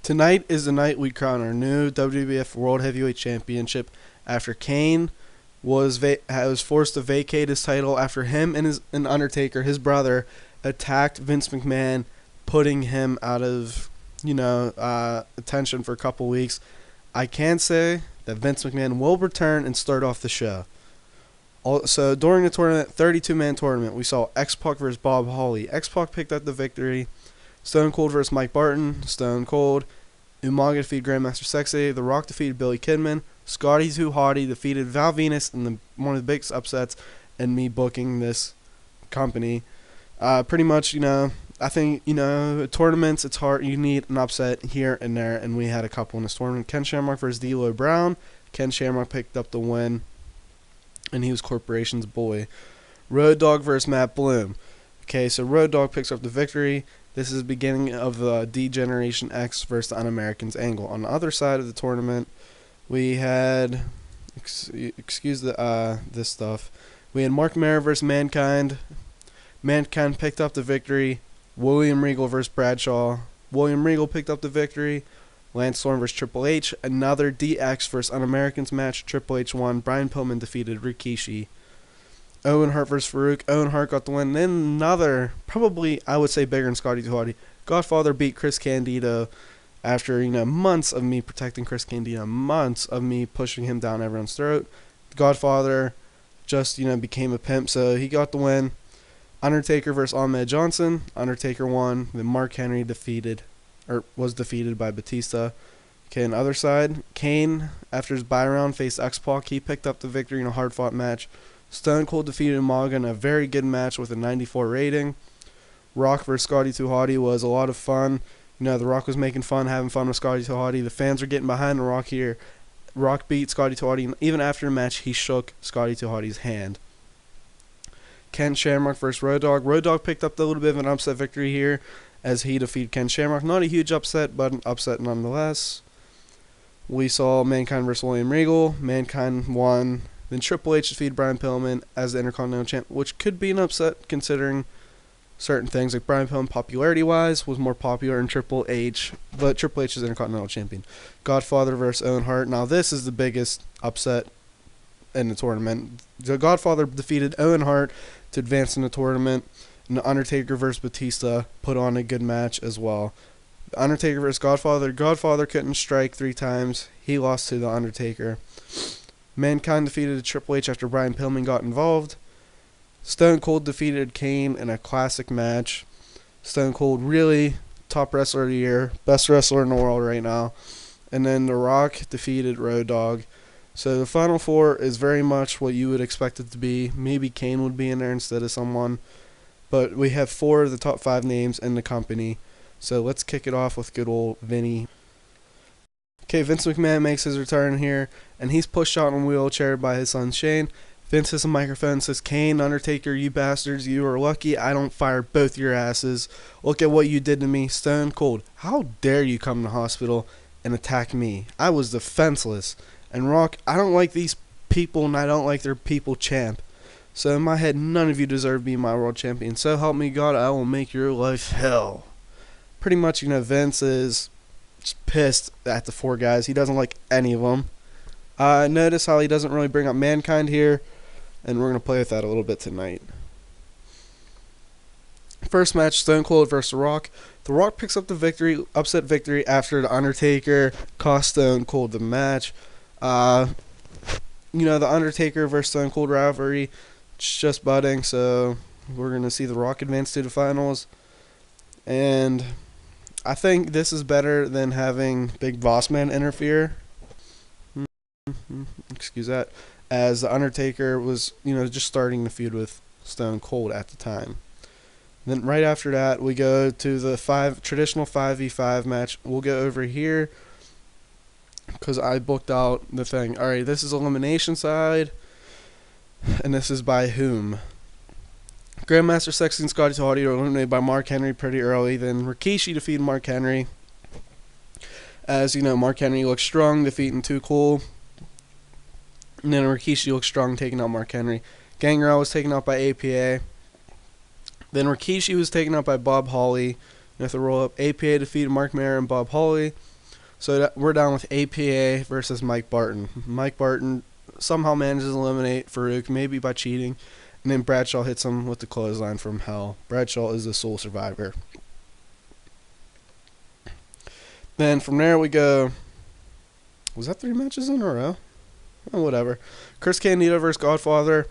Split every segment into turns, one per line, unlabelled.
Tonight is the night we crown our new WWF World Heavyweight Championship after Kane was forced to vacate his title after him and Undertaker, his brother, attacked Vince McMahon, putting him out of attention for a couple weeks. I can say that Vince McMahon will return and start off the show. Also, during the tournament, 32-man tournament, we saw X-Pac versus Bob Holly. X-Pac picked up the victory. Stone Cold versus Mike Barton. Stone Cold. Umaga defeated Grandmaster Sexay. The Rock defeated Billy Kidman. Scotty 2 Hotty defeated Val Venus in one of the biggest upsets in me booking this company. Pretty much, I think, tournaments, it's hard. You need an upset here and there, and we had a couple in this tournament. Ken Shamrock versus D'Lo Brown. Ken Shamrock picked up the win, and he was Corporation's boy. Road Dogg versus Matt Bloom. Okay, so Road Dogg picks up the victory. This is the beginning of the D-Generation X versus the Un-Americans angle. On the other side of the tournament, we had, excuse this stuff, we had Mark Mara versus Mankind. Mankind picked up the victory. William Regal versus Bradshaw. William Regal picked up the victory. Lance Storm versus Triple H. Another DX versus Un-Americans match. Triple H won. Brian Pillman defeated Rikishi. Owen Hart versus Farouk. Owen Hart got the win. Then another, probably I would say bigger than Scotty 2 Hotty. Godfather beat Chris Candido after months of me protecting Chris Candido, months of me pushing him down everyone's throat. Godfather just became a pimp, so he got the win. Undertaker versus Ahmed Johnson. Undertaker won. Then Mark Henry was defeated by Batista. Okay, on the other side, Kane, after his bye round, faced X-Pac. He picked up the victory in a hard-fought match. Stone Cold defeated Umaga in a very good match with a 94 rating. Rock versus Scotty 2 Hotty was a lot of fun. The Rock was making fun, having fun with Scotty 2 Hotty. The fans were getting behind the Rock here. Rock beat Scotty 2 Hotty, and even after the match, he shook Scotty 2 Hotty's hand. Ken Shamrock versus Road Dogg. Road Dogg picked up a little bit of an upset victory here as he defeated Ken Shamrock. Not a huge upset, but an upset nonetheless. We saw Mankind versus William Regal. Mankind won. Then Triple H defeated Brian Pillman as the Intercontinental Champ, which could be an upset considering certain things. Like Brian Pillman, popularity-wise, was more popular than Triple H, but Triple H is Intercontinental Champion. Godfather versus Owen Hart. Now this is the biggest upset in the tournament. The Godfather defeated Owen Hart to advance in the tournament, and the Undertaker versus Batista put on a good match as well. The Undertaker versus Godfather. Godfather couldn't strike 3 times. He lost to the Undertaker. Mankind defeated Triple H after Brian Pillman got involved. Stone Cold defeated Kane in a classic match. Stone Cold really top wrestler of the year, best wrestler in the world right now. And then The Rock defeated Road Dogg. So the Final Four is very much what you would expect it to be. Maybe Kane would be in there instead of someone. But we have 4 of the top 5 names in the company. So let's kick it off with good old Vinny. Okay, Vince McMahon makes his return here, and he's pushed out in a wheelchair by his son Shane. Vince has a microphone and says, "Kane, Undertaker, you bastards, you are lucky I don't fire both your asses. Look at what you did to me, Stone Cold. How dare you come to the hospital and attack me? I was defenseless. And Rock, I don't like these people, and I don't like their people champ. So in my head, none of you deserve to be my world champion. So help me God, I will make your life hell." Pretty much, Vince is just pissed at the 4 guys. He doesn't like any of them. Notice how he doesn't really bring up Mankind here, and we're going to play with that a little bit tonight. First match, Stone Cold versus The Rock. The Rock picks up the victory, upset victory, after The Undertaker cost Stone Cold the match. The Undertaker versus Stone Cold rivalry, it's just budding, so we're going to see The Rock advance to the finals. And I think this is better than having Big Boss Man interfere. Excuse that. As The Undertaker was, just starting the feud with Stone Cold at the time. Then right after that, we go to the traditional 5v5 match. We'll go over here because I booked out the thing. All right, this is elimination side, and this is by whom? Grandmaster Sexy and Scotty 2 Hotty were eliminated by Mark Henry pretty early. Then Rikishi defeated Mark Henry. As Mark Henry looks strong, defeating Too Cool. And then Rikishi looks strong, taking out Mark Henry. Gangrel was taken out by APA. Then Rikishi was taken out by Bob Holly. We have to roll up. APA defeated Mark Mayer and Bob Holly. So we're down with APA versus Mike Barton. Mike Barton somehow manages to eliminate Farouk, maybe by cheating. And then Bradshaw hits him with the clothesline from hell. Bradshaw is the sole survivor. Then from there we go. Was that 3 matches in a row? Oh, whatever. Chris Candido versus Godfather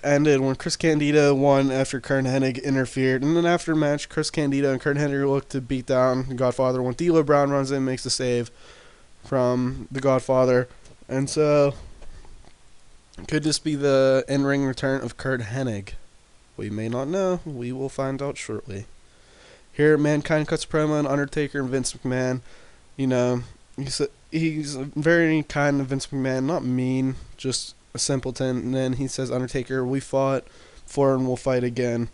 ended when Chris Candido won after Kurt Hennig interfered. And then after the match, Chris Candido and Kurt Hennig looked to beat down Godfather when D'Lo Brown runs in and makes the save from the Godfather. And so, could this be the in-ring return of Kurt Hennig? We may not know. We will find out shortly. Here, Mankind cuts promo on Undertaker and Vince McMahon. You know, he's very kind of Vince McMahon, not mean, just a simpleton. And then he says, Undertaker, we fought before and we'll fight again.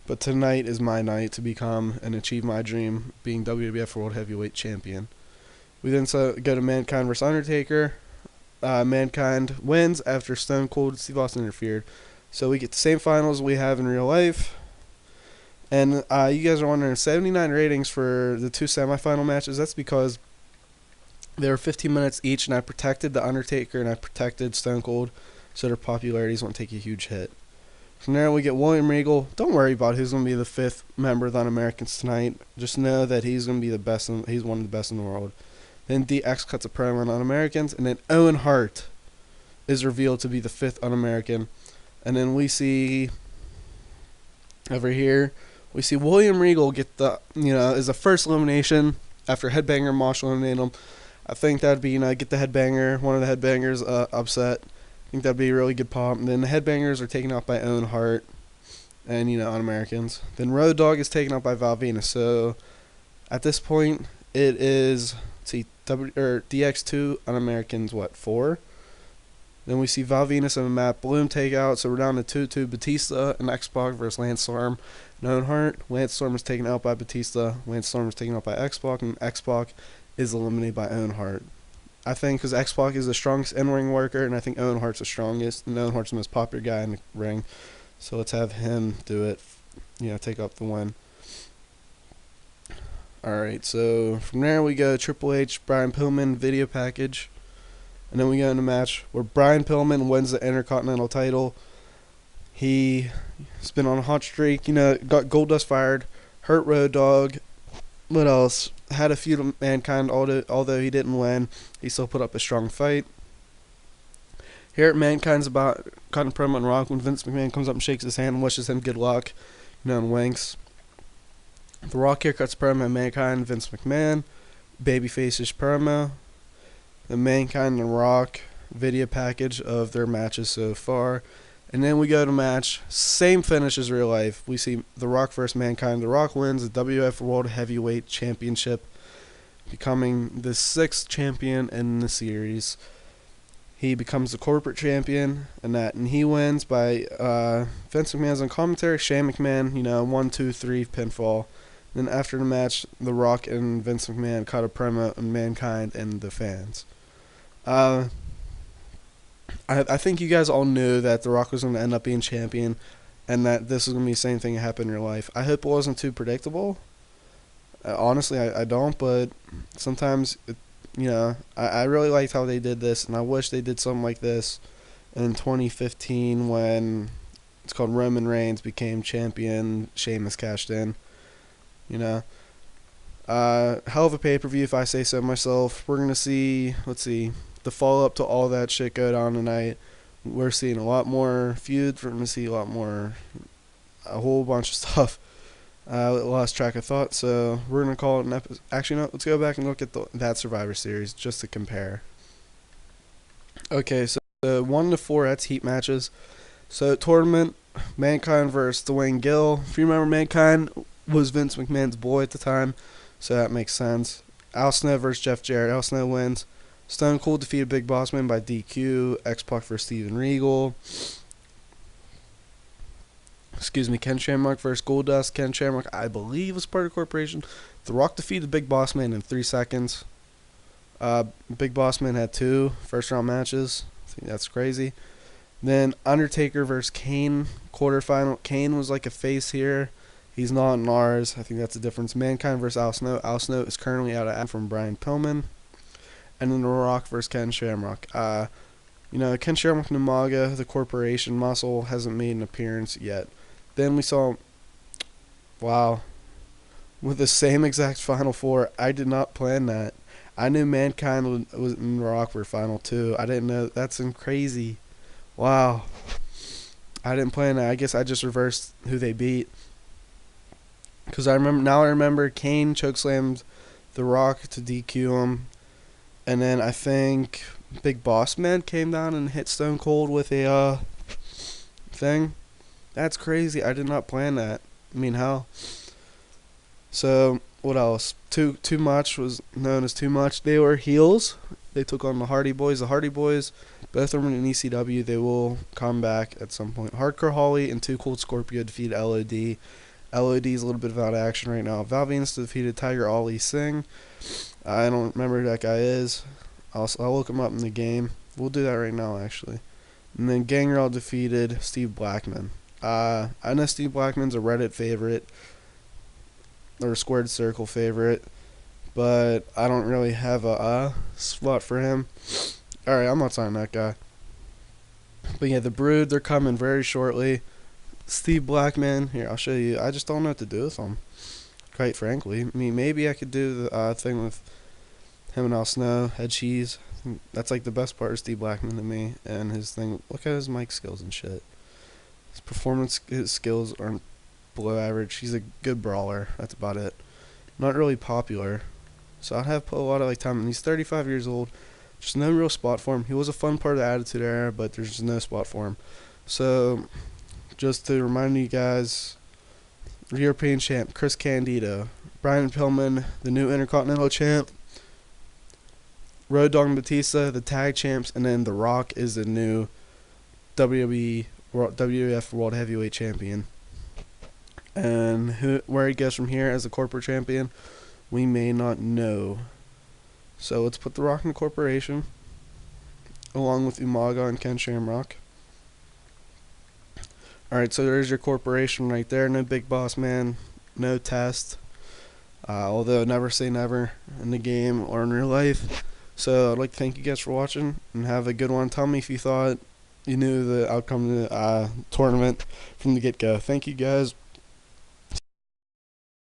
But tonight is my night to become and achieve my dream, being WWF World Heavyweight Champion. We then go to Mankind vs. Undertaker. Mankind wins after Stone Cold Steve Austin interfered. So we get the same finals we have in real life. And you guys are wondering, 79 ratings for the 2 semifinal matches. That's because they were 15 minutes each, and I protected The Undertaker and I protected Stone Cold, so their popularities won't take a huge hit. From there, we get William Regal. Don't worry about who's going to be the 5th member of the Un-Americans tonight. Just know that he's going to be the best. He's one of the best in the world. Then DX cuts a promo on Un-Americans, and then Owen Hart is revealed to be the 5th Un-American. And then we see over here, we see William Regal get is the first elimination after Headbanger and Marshall eliminated him. I think that'd be, get the Headbanger, one of the Headbangers upset. I think that'd be a really good pop. And then the Headbangers are taken out by Owen Hart and, Un-Americans. Then Road Dogg is taken out by Val Venus. So at this point, it is, DX2, Un-Americans, 4? Then we see Val Venus and Matt Bloom take out, so we're down to 2-2. Batista and X-Pac versus Lance Storm and Owen Hart. Lance Storm is taken out by Batista. Lance Storm is taken out by X-Pac, and X-Pac is eliminated by Owen Hart. I think because X-Pac is the strongest in-ring worker, and I think Owen Hart's the strongest, and Owen Hart's the most popular guy in the ring. So let's have him do it, take up the win. Alright, so from there we go Triple H, Brian Pillman video package. And then we go in a match where Brian Pillman wins the Intercontinental title. He's been on a hot streak, got Goldust fired, hurt Road Dogg. What else? Had a feud with Mankind, although he didn't win. He still put up a strong fight. Here at Mankind's about cutting promo on Rock when Vince McMahon comes up and shakes his hand and wishes him good luck, and winks. The Rock here cuts promo on Mankind, Vince McMahon. Babyface's promo. The Mankind and Rock video package of their matches so far. And then we go to match, same finish as real life. We see The Rock versus Mankind. The Rock wins the WWF World Heavyweight Championship, becoming the 6th champion in the series. He becomes the corporate champion, and he wins by Vince McMahon's on commentary. Shane McMahon, 1-2-3 pinfall. Then after the match, The Rock and Vince McMahon cut a promo on Mankind and the fans. I think you guys all knew that The Rock was going to end up being champion, and that this was going to be the same thing that happened in real life. I hope it wasn't too predictable. Honestly, I don't, but sometimes, I really liked how they did this, and I wish they did something like this in 2015 when it's called Roman Reigns became champion, Sheamus cashed in. Hell of a pay-per-view if I say so myself. We're going to see, the follow-up to all that shit go down tonight. We're seeing a lot more feuds. We're going to see a whole bunch of stuff. Lost track of thought, so we're going to call it an episode. Actually, no, let's go back and look at that Survivor Series just to compare. Okay, so 1-4, that's heat matches. So tournament, Mankind versus Dwayne Gill. If you remember, Mankind was Vince McMahon's boy at the time, so that makes sense. Al Snow versus Jeff Jarrett. Al Snow wins. Stone Cold defeated Big Boss Man by DQ. X-Pac versus Steven Regal. Ken Shamrock versus Goldust. Ken Shamrock, I believe, was part of the corporation. The Rock defeated Big Boss Man in 3 seconds. Big Boss Man had 2 first-round matches. I think that's crazy. Then Undertaker versus Kane quarterfinal. Kane was like a face here. He's not in ours. I think that's the difference. Mankind versus Al Snow. Al Snow is currently out of action from Brian Pillman. And then The Rock versus Ken Shamrock. Ken Shamrock and Umaga, the corporation muscle, hasn't made an appearance yet. Then we saw, wow, with the same exact Final Four. I did not plan that. I knew Mankind was in The Rock for Final 2. I didn't know. That's crazy. Wow. I didn't plan that. I guess I just reversed who they beat. Because I remember Kane chokeslammed The Rock to DQ him. And then I think Big Boss Man came down and hit Stone Cold with a thing. That's crazy. I did not plan that. I mean, how? So, what else? Too Much was known as Too Much. They were heels. They took on the Hardy Boys. The Hardy Boys, both of them in ECW. They will come back at some point. Hardcore Holly and Too Cold Scorpio defeated LOD. LOD is a little bit out of action right now. Val Venus defeated Tiger Ali Singh. I don't remember who that guy is. I'll look him up in the game. We'll do that right now, actually. And then Gangrel defeated Steve Blackman. I know Steve Blackman's a Reddit favorite, or a Squared Circle favorite, but I don't really have a spot for him. Alright, I'm not signing that guy. But yeah, the Brood, they're coming very shortly. Steve Blackman, here, I'll show you. I just don't know what to do with him, quite frankly. I mean, maybe I could do the thing with him and Al Snow, Head Cheese. That's like the best part of Steve Blackman to me. And his thing, look at his mic skills and shit. His performance, his skills aren't below average. He's a good brawler. That's about it. Not really popular. So I'd have put a lot of time in. He's 35 years old. Just no real spot for him. He was a fun part of the Attitude Era, but there's just no spot for him. So, just to remind you guys, European champ Chris Candido, Brian Pillman, the new Intercontinental champ, Road Dogg Batista, the tag champs, and then The Rock is the new WWF World Heavyweight Champion. And where he goes from here as a corporate champion, we may not know. So let's put The Rock in the corporation, along with Umaga and Ken Shamrock. Alright, so there's your corporation right there. No Big Boss Man, no Test. Although never say never in the game or in real life. So I'd like to thank you guys for watching and have a good one. Tell me if you thought you knew the outcome of the tournament from the get-go. Thank you guys.